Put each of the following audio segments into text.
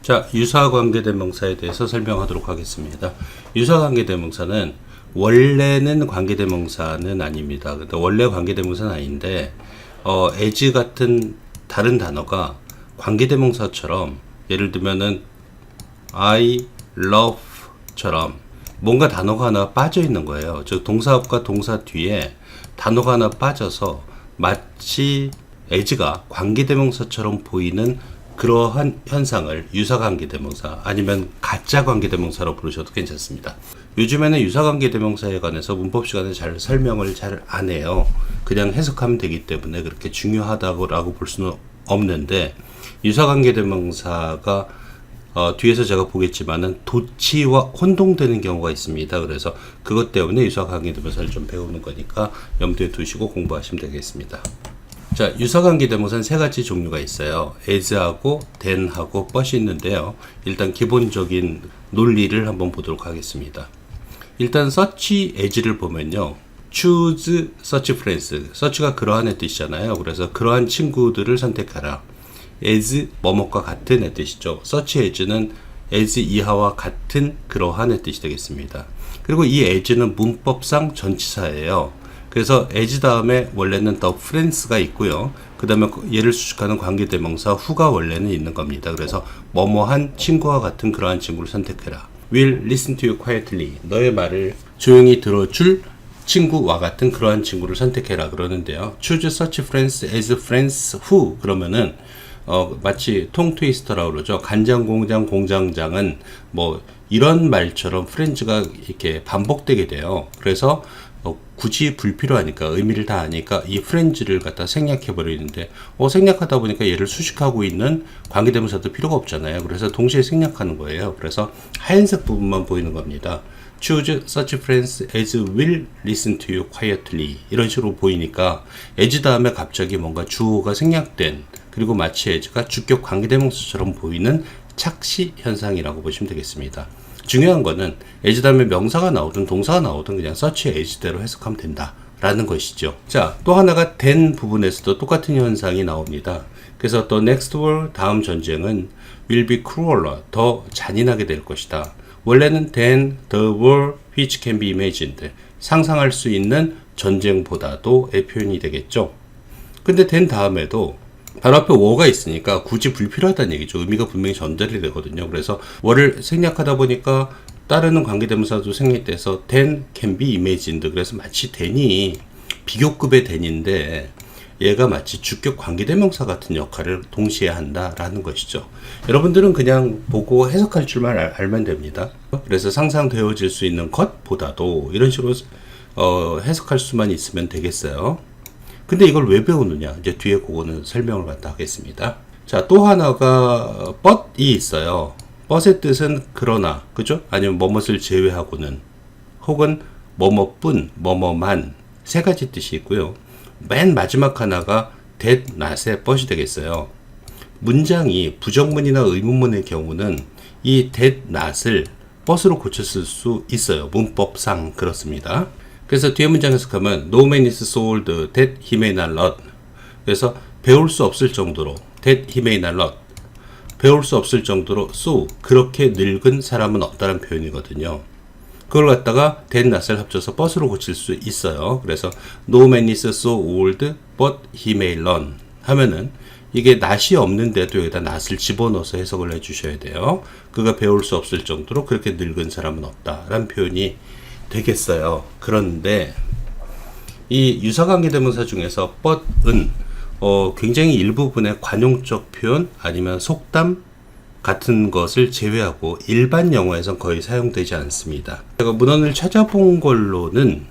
자, 유사관계대명사에 대해서 설명하도록 하겠습니다. 유사관계대명사는 원래는 관계대명사는 아닙니다. 근데 원래 관계대명사는 아닌데, as 같은 다른 단어가 관계대명사처럼 예를 들면은 I love처럼 뭔가 단어가 하나 빠져 있는 거예요. 즉 동사합과 동사 뒤에 단어가 하나 빠져서 마치 as가 관계대명사처럼 보이는 그러한 현상을 유사관계대명사 아니면 가짜관계대명사로 부르셔도 괜찮습니다. 요즘에는 유사관계대명사에 관해서 문법 시간에 잘 설명을 잘 안 해요. 그냥 해석하면 되기 때문에 그렇게 중요하다고 볼 수는 없는데, 유사관계대명사가 뒤에서 제가 보겠지만은 도치와 혼동되는 경우가 있습니다. 그래서 그것 때문에 유사관계대명사를 좀 배우는 거니까 염두에 두시고 공부하시면 되겠습니다. 자, 유사관계대명사는 세 가지 종류가 있어요. as하고 than하고 but이 있는데요. 일단 기본적인 논리를 한번 보도록 하겠습니다. 일단 such as를 보면요, choose such friends, such가 그러한의 뜻이잖아요. 그래서 그러한 친구들을 선택하라. as 뭐뭐과 같은의 뜻이죠. such as는 as 이하와 같은 그러한의 뜻이 되겠습니다. 그리고 이 as는 문법상 전치사예요. 그래서 as 다음에 원래는 the friends가 있고요. 그 다음에 얘를 수식하는 관계대명사 who가 원래는 있는 겁니다. 그래서 뭐뭐한 친구와 같은 그러한 친구를 선택해라. will listen to you quietly, 너의 말을 조용히 들어줄 친구와 같은 그러한 친구를 선택해라 그러는데요. choose such friends as friends who 그러면은 마치 통 트위스터라고 그러죠. 간장공장 공장장은 뭐 이런 말처럼 프렌즈가 이렇게 반복되게 돼요. 그래서 굳이 불필요하니까, 의미를 다 아니까 이 프렌즈를 갖다 생략해 버리는데, 생략하다 보니까 얘를 수식하고 있는 관계대명사도 필요가 없잖아요. 그래서 동시에 생략하는 거예요. 그래서 하얀색 부분만 보이는 겁니다. choose such friends as will listen to you quietly, 이런 식으로 보이니까 as 다음에 갑자기 뭔가 주어가 생략된, 그리고 마치 as가 주격 관계대명사처럼 보이는 착시 현상이라고 보시면 되겠습니다. 중요한 거는 as 다음에 명사가 나오든 동사가 나오든 그냥 such as대로 해석하면 된다 라는 것이죠. 자, 또 하나가 then 부분에서도 똑같은 현상이 나옵니다. 그래서 the next war, 다음 전쟁은 will be crueler, 더 잔인하게 될 것이다. 원래는 than the war which can be imagined, 상상할 수 있는 전쟁보다도의 표현이 되겠죠. 근데 than 다음에도 바로 앞에 war가 있으니까 굳이 불필요하다는 얘기죠. 의미가 분명히 전달이 되거든요. 그래서 war를 생략하다 보니까 따르는 관계대명사도 생략돼서 then can be imagined, 그래서 마치 than이 비교급의 than인데 얘가 마치 주격 관계대명사 같은 역할을 동시에 한다라는 것이죠. 여러분들은 그냥 보고 해석할 줄만 알면 됩니다. 그래서 상상되어질 수 있는 것보다도 이런 식으로 해석할 수만 있으면 되겠어요. 근데 이걸 왜 배우느냐, 이제 뒤에 그거는 설명을 갖다 하겠습니다. 자, 또 하나가 but이 있어요. but의 뜻은 그러나, 그죠? 아니면 뭐뭇을 제외하고는, 혹은 뭐뭐뿐, 뭐뭐만, 세 가지 뜻이 있고요. 맨 마지막 하나가 that not의 but이 되겠어요. 문장이 부정문이나 의문문의 경우는 이 that not을 but으로 고쳤을 수 있어요. 문법상 그렇습니다. 그래서 뒤에 문장 해석하면 no man is so old that he may not learn. 그래서 배울 수 없을 정도로 that he may not learn, 배울 수 없을 정도로 so, 그렇게 늙은 사람은 없다는 표현이거든요. 그걸 갖다가 that not을 합쳐서 but으로 고칠 수 있어요. 그래서 no man is so old but he may learn 하면은 이게 not이 없는데도 여기다 not을 집어넣어서 해석을 해주셔야 돼요. 그가 배울 수 없을 정도로 그렇게 늙은 사람은 없다라는 표현이 되겠어요. 그런데 이 유사관계대명사 중에서 but은 굉장히 일부분의 관용적 표현 아니면 속담 같은 것을 제외하고 일반 영어에선 거의 사용되지 않습니다. 제가 문헌을 찾아본 걸로는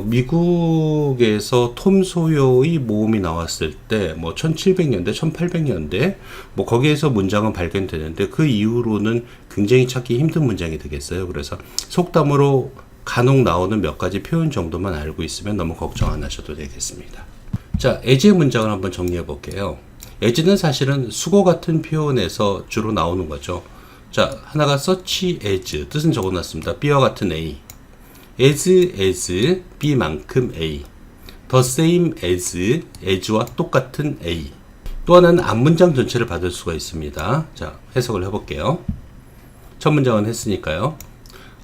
미국에서 톰 소요의 모험이 나왔을 때 뭐 1700년대, 1800년대 뭐 거기에서 문장은 발견되는데 그 이후로는 굉장히 찾기 힘든 문장이 되겠어요. 그래서 속담으로 간혹 나오는 몇 가지 표현 정도만 알고 있으면 너무 걱정 안 하셔도 되겠습니다. 자, as의 문장을 한번 정리해 볼게요. as는 사실은 수고 같은 표현에서 주로 나오는 거죠. 자, 하나가 such as, 뜻은 적어놨습니다. B와 같은 A, as B만큼 A, the same as와 똑같은 A, 또 하나는 앞문장 전체를 받을 수가 있습니다. 자, 해석을 해볼게요. 첫 문장은 했으니까요.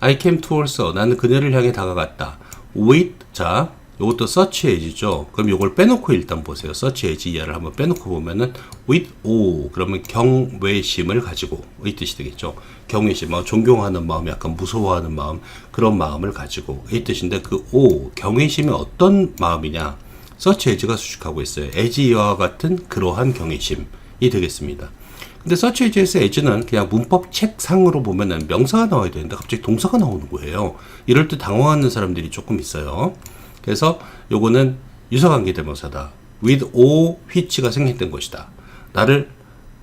I came towards her. 나는 그녀를 향해 다가갔다. with, 자, 요것도 such as죠. 그럼 요걸 빼놓고 일단 보세요. such as 이하를 한번 빼놓고 보면은 with o, 그러면 경외심을 가지고 이 뜻이 되겠죠. 경외심, 존경하는 마음, 약간 무서워하는 마음, 그런 마음을 가지고 이 뜻인데 그 o, 경외심이 어떤 마음이냐? such as가 수식하고 있어요. as 이와 같은 그러한 경외심이 되겠습니다. 근데 such as에서 as는 그냥 문법 책상으로 보면은 명사가 나와야 되는데 갑자기 동사가 나오는 거예요. 이럴 때 당황하는 사람들이 조금 있어요. 그래서 요거는 유사관계대명사다. with o which가 생략된 것이다. 나를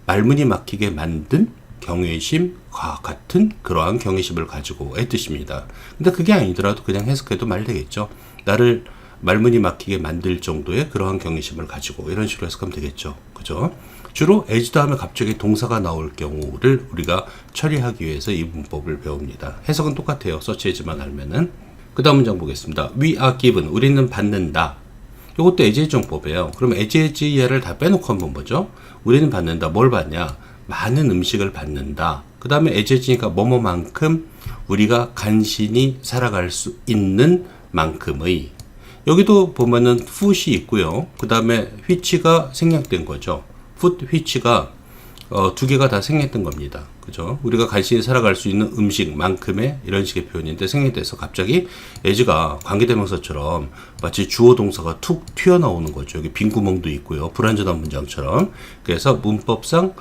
말문이 막히게 만든 경외심과 같은 그러한 경외심을 가지고의 뜻입니다. 근데 그게 아니더라도 그냥 해석해도 말 되겠죠. 나를 말문이 막히게 만들 정도의 그러한 경외심을 가지고 이런 식으로 해석하면 되겠죠. 그죠? 주로 as 다음에 갑자기 동사가 나올 경우를 우리가 처리하기 위해서 이 문법을 배웁니다. 해석은 똑같아요. such as만 알면은. 그 다음 문장 보겠습니다. We are given. 우리는 받는다. 이것도 as 정법이에요. 그럼 as 이하를 다 빼놓고 한번 보죠. 우리는 받는다. 뭘 받냐? 많은 음식을 받는다. 그 다음에 as니까 뭐뭐만큼 우리가 간신히 살아갈 수 있는 만큼의. 여기도 보면은 food이 있고요. 그 다음에 which가 생략된 거죠. food, which가 두 개가 다 생략된 겁니다. 그죠? 우리가 간신히 살아갈 수 있는 음식만큼의 이런 식의 표현인데 생략돼서 갑자기 as가 관계대명사처럼 마치 주어 동사가 툭 튀어나오는 거죠. 여기 빈 구멍도 있고요. 불완전한 문장처럼. 그래서 문법상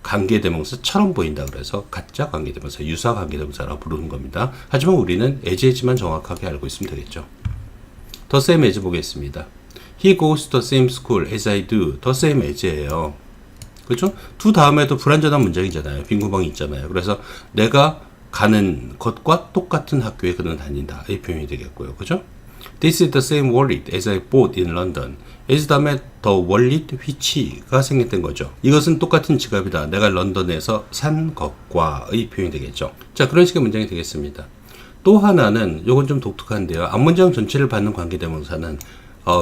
관계대명사처럼 보인다. 그래서 가짜 관계대명사, 유사 관계대명사라고 부르는 겁니다. 하지만 우리는 as만 정확하게 알고 있으면 되겠죠. the same as 보겠습니다. He goes to the same school as I do. the same as예요. 그렇죠? to 다음에도 불완전한 문장이잖아요. 빈 구멍이 있잖아요. 그래서 내가 가는 것과 똑같은 학교에 그는 다닌다. 이 표현이 되겠고요. 그죠? This is the same wallet as I bought in London. as 다음에 the wallet which가 생략된 거죠. 이것은 똑같은 지갑이다. 내가 런던에서 산 것과의 표현이 되겠죠. 자, 그런 식의 문장이 되겠습니다. 또 하나는 이건 좀 독특한데요. 앞문장 전체를 받는 관계대명사는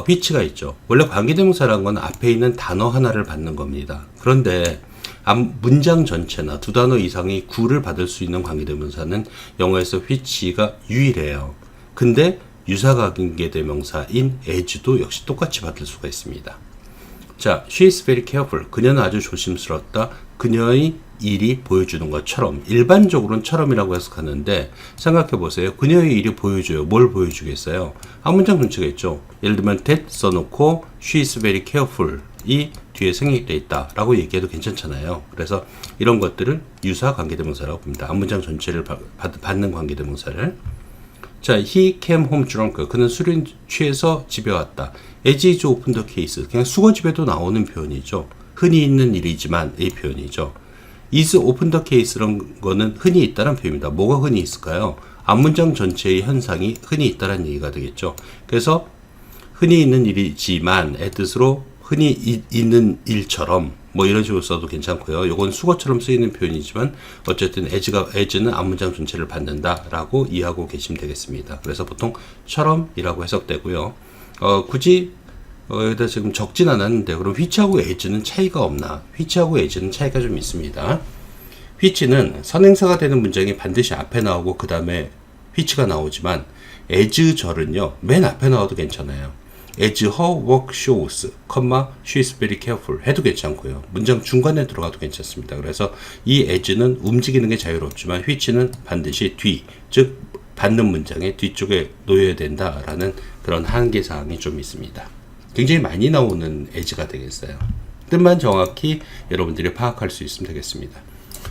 which가 있죠. 원래 관계대명사라는 건 앞에 있는 단어 하나를 받는 겁니다. 그런데 문장 전체나 두 단어 이상의 구를 받을 수 있는 관계대명사는 영어에서 which가 유일해요. 근데 유사관계대명사인 as도 역시 똑같이 받을 수가 있습니다. 자, she is very careful. 그녀는 아주 조심스럽다. 그녀의 일이 보여주는 것처럼, 일반적으로는 처럼이라고 해석하는데 생각해 보세요. 그녀의 일이 보여줘요. 뭘 보여주겠어요? 앞문장 전체가 있죠. 예를 들면 that 써놓고 she is very careful 이 뒤에 생략되어 있다 라고 얘기해도 괜찮잖아요. 그래서 이런 것들을 유사 관계대명사라고 봅니다. 앞문장 전체를 받는 관계대명사를. 자, he came home drunk. 그는 술에 취해서 집에 왔다. as is open the case. 그냥 수거집에도 나오는 표현이죠. 흔히 있는 일이지만 이 표현이죠. is open the case라는 거는 흔히 있다는 표현입니다. 뭐가 흔히 있을까요? 앞문장 전체의 현상이 흔히 있다는 얘기가 되겠죠. 그래서 흔히 있는 일이지만의 뜻으로 흔히 있는 일처럼 뭐 이런 식으로 써도 괜찮고요. 이건 수거처럼 쓰이는 표현이지만 어쨌든 as는 앞문장 전체를 받는다라고 이해하고 계시면 되겠습니다. 그래서 보통 처럼이라고 해석되고요. 굳이 여기다 지금 적진 않았는데 그럼 which하고 as는 차이가 없나? which하고 as는 차이가 좀 있습니다. which는 선행사가 되는 문장이 반드시 앞에 나오고 그 다음에 which가 나오지만 as절은요 맨 앞에 나와도 괜찮아요. as her work shows, she is very careful 해도 괜찮고요. 문장 중간에 들어가도 괜찮습니다. 그래서 이 as는 움직이는 게 자유롭지만 which는 반드시 뒤, 즉 받는 문장의 뒤쪽에 놓여야 된다라는 그런 한계사항이 좀 있습니다. 굉장히 많이 나오는 as가 되겠어요. 뜻만 정확히 여러분들이 파악할 수 있으면 되겠습니다.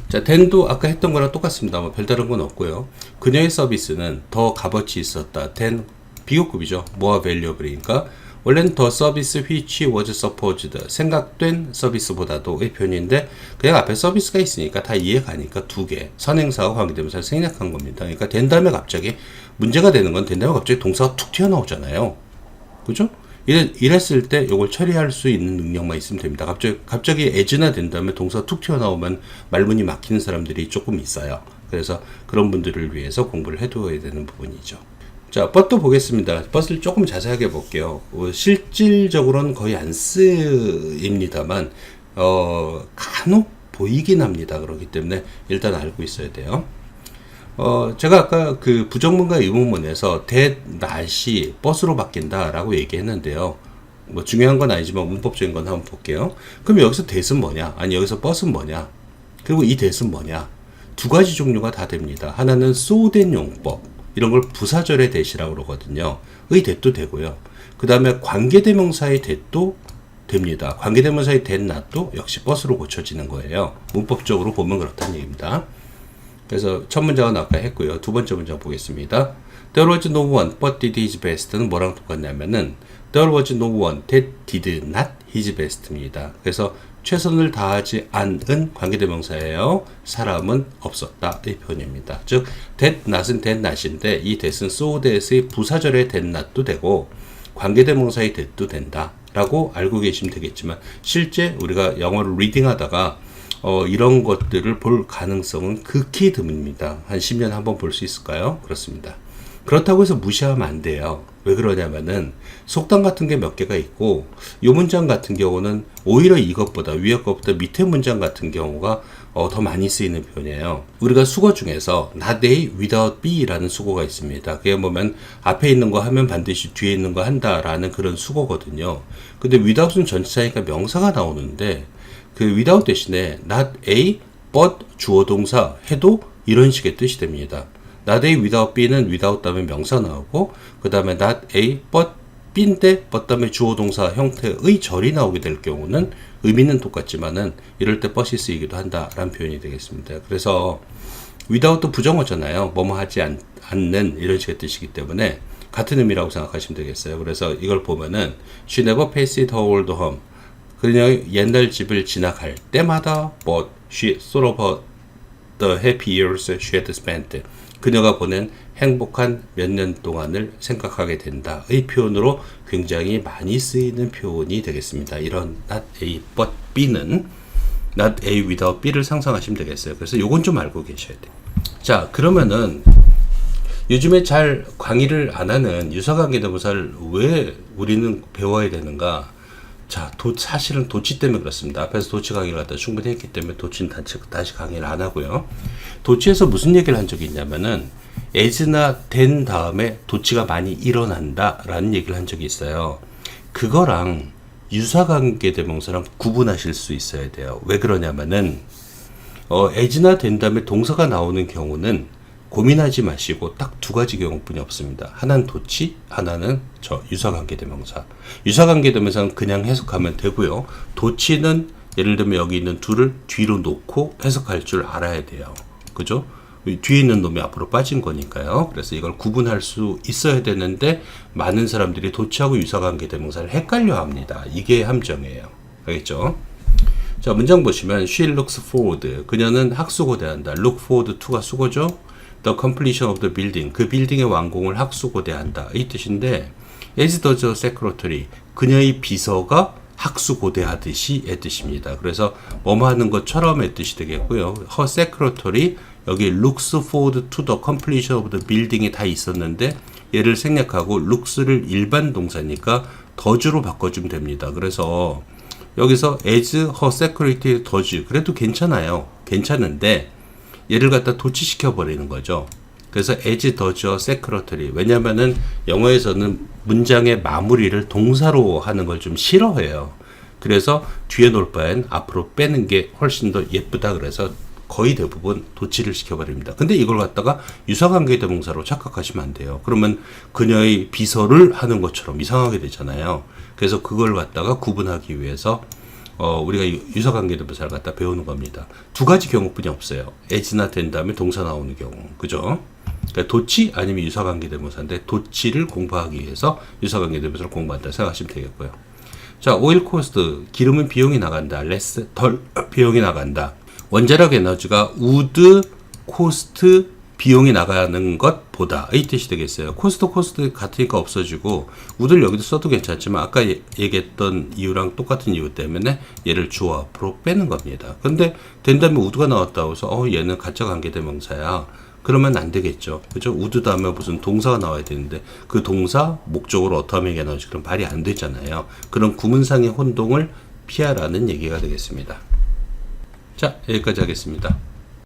자, than도 아까 했던 거랑 똑같습니다. 뭐 별다른 건 없고요. 그녀의 서비스는 더 값어치 있었다. than 비교급이죠. more valuable이니까 원래는 the service which was supposed 생각된 서비스보다도 이 표현인데 그냥 앞에 서비스가 있으니까 다 이해가니까 두 개 선행사와 관계대명사를 생략한 겁니다. 그러니까 된 다음에 갑자기 문제가 되는 건 된 다음에 갑자기 동사가 툭 튀어나오잖아요. 그죠? 이랬을 때 이걸 처리할 수 있는 능력만 있으면 됩니다. 갑자기 as나 된 다음에 동사가 툭 튀어나오면 말문이 막히는 사람들이 조금 있어요. 그래서 그런 분들을 위해서 공부를 해두어야 되는 부분이죠. 자, but도 보겠습니다. but을 조금 자세하게 볼게요. 실질적으로는 거의 안 쓰입니다만 간혹 보이긴 합니다. 그렇기 때문에 일단 알고 있어야 돼요. 제가 아까 그 부정문과 의문문에서 that, not이 bus로 바뀐다라고 얘기했는데요. 뭐 중요한 건 아니지만 문법적인 건 한번 볼게요. 그럼 여기서 that은 뭐냐? 아니 여기서 bus은 뭐냐? 그리고 이 that은 뭐냐? 두 가지 종류가 다 됩니다. 하나는 so that 용법, 이런 걸 부사절의 that이라고 그러거든요. 의 that도 되고요. 그 다음에 관계대명사의 that도 됩니다. 관계대명사의 that, not도 역시 bus로 고쳐지는 거예요. 문법적으로 보면 그렇다는 얘기입니다. 그래서 첫 문장은 아까 했고요. 두 번째 문장 보겠습니다. There was no one but did his best는 뭐랑 똑같냐면은 There was no one that did not his best입니다. 그래서 최선을 다하지 않은 관계대명사예요. 사람은 없었다. 이 표현입니다. 즉 that not은 that not인데 이 that은 so that의 부사절의 that not도 되고 관계대명사의 that도 된다 라고 알고 계시면 되겠지만 실제 우리가 영어를 리딩하다가 이런 것들을 볼 가능성은 극히 드뭅니다. 한 10년에 한번 볼 수 있을까요? 그렇습니다. 그렇다고 해서 무시하면 안 돼요. 왜 그러냐면은 속담 같은 게 몇 개가 있고 이 문장 같은 경우는 오히려 이것보다 위에 것보다 밑에 문장 같은 경우가 더 많이 쓰이는 표현이에요. 우리가 수거 중에서 not A without B라는 수거가 있습니다. 그게 보면 앞에 있는 거 하면 반드시 뒤에 있는 거 한다라는 그런 수거거든요. 근데 without은 전치사니까 명사가 나오는데 그 without 대신에 not A but 주어 동사 해도 이런 식의 뜻이 됩니다. not A without B는 without 다음에 명사 나오고 그 다음에 not A but B인데 but 다음에 주어 동사 형태의 절이 나오게 될 경우는 의미는 똑같지만은 이럴 때 but이 쓰이기도 한다라는 표현이 되겠습니다. 그래서 without도 부정어잖아요. 뭐뭐 하지 않는 이런 식의 뜻이기 때문에 같은 의미라고 생각하시면 되겠어요. 그래서 이걸 보면은 she never passed her old home. 그녀의 옛날 집을 지나갈 때마다 but she thought of the happy years she had spent. 그녀가 보낸 행복한 몇 년 동안을 생각하게 된다. 의 표현으로 굉장히 많이 쓰이는 표현이 되겠습니다. 이런 not A but B는 not A without B를 상상하시면 되겠어요. 그래서 요건 좀 알고 계셔야 돼요. 자, 그러면은 요즘에 잘 강의를 안 하는 유사관계대명사를 왜 우리는 배워야 되는가? 자, 사실은 도치 때문에 그렇습니다. 앞에서 도치 강의를 갖다 충분히 했기 때문에 도치는 다시 강의를 안 하고요. 도치에서 무슨 얘기를 한 적이 있냐면은 as나 된 다음에 도치가 많이 일어난다 라는 얘기를 한 적이 있어요. 그거랑 유사관계 대명사랑 구분하실 수 있어야 돼요. 왜 그러냐면은 as나 된 다음에 동사가 나오는 경우는 고민하지 마시고 딱 두 가지 경우뿐이 없습니다. 하나는 도치, 하나는 유사관계대명사. 유사관계대명사는 그냥 해석하면 되고요. 도치는 예를 들면 여기 있는 둘을 뒤로 놓고 해석할 줄 알아야 돼요. 그죠? 뒤에 있는 놈이 앞으로 빠진 거니까요. 그래서 이걸 구분할 수 있어야 되는데 많은 사람들이 도치하고 유사관계대명사를 헷갈려 합니다. 이게 함정이에요. 알겠죠? 자, 문장 보시면 she looks forward. 그녀는 학수고대한다. look forward to가 수고죠. The completion of the building. 그 빌딩의 완공을 학수고대한다. 이 뜻인데 as does the secretary. 그녀의 비서가 학수고대하듯이 의 뜻입니다. 그래서 뭐뭐 하는 것처럼의 뜻이 되겠고요. her secretary 여기 looks forward to the completion of the building이 다 있었는데 얘를 생략하고 looks를 일반 동사니까 does로 바꿔주면 됩니다. 그래서 여기서 as her secretary does 그래도 괜찮아요. 괜찮은데 얘를 갖다 도치시켜 버리는 거죠. 그래서 as does secretary. 왜냐면은 영어에서는 문장의 마무리를 동사로 하는 걸 좀 싫어해요. 그래서 뒤에 놓을 바엔 앞으로 빼는 게 훨씬 더 예쁘다. 그래서 거의 대부분 도치를 시켜버립니다. 근데 이걸 갖다가 유사관계대명사로 착각하시면 안 돼요. 그러면 그녀의 비서를 하는 것처럼 이상하게 되잖아요. 그래서 그걸 갖다가 구분하기 위해서 우리가 유사관계대명사를 갖다 배우는 겁니다. 두 가지 경우뿐이 없어요. as나 된 다음에 동사 나오는 경우. 그죠? 그러니까 도치 아니면 유사관계대명사인데 도치를 공부하기 위해서 유사관계대명사를 공부한다 생각하시면 되겠고요. 자, 오일 코스트. 기름은 비용이 나간다. less 덜 비용이 나간다. 원자력 에너지가 would cost 비용이 나가는 것보다 이 뜻이 되겠어요. 코스트 같으니까 없어지고 would를 여기도 써도 괜찮지만 아까 얘기했던 이유랑 똑같은 이유 때문에 얘를 주어 앞으로 빼는 겁니다. 근데 된 다음에 would가 나왔다고 해서 얘는 가짜 관계대명사야. 그러면 안 되겠죠. 그죠? would 다음에 무슨 동사가 나와야 되는데 그 동사 목적으로 어떠하면 에너지 그럼 발이 안 되잖아요. 그런 구문상의 혼동을 피하라는 얘기가 되겠습니다. 자, 여기까지 하겠습니다.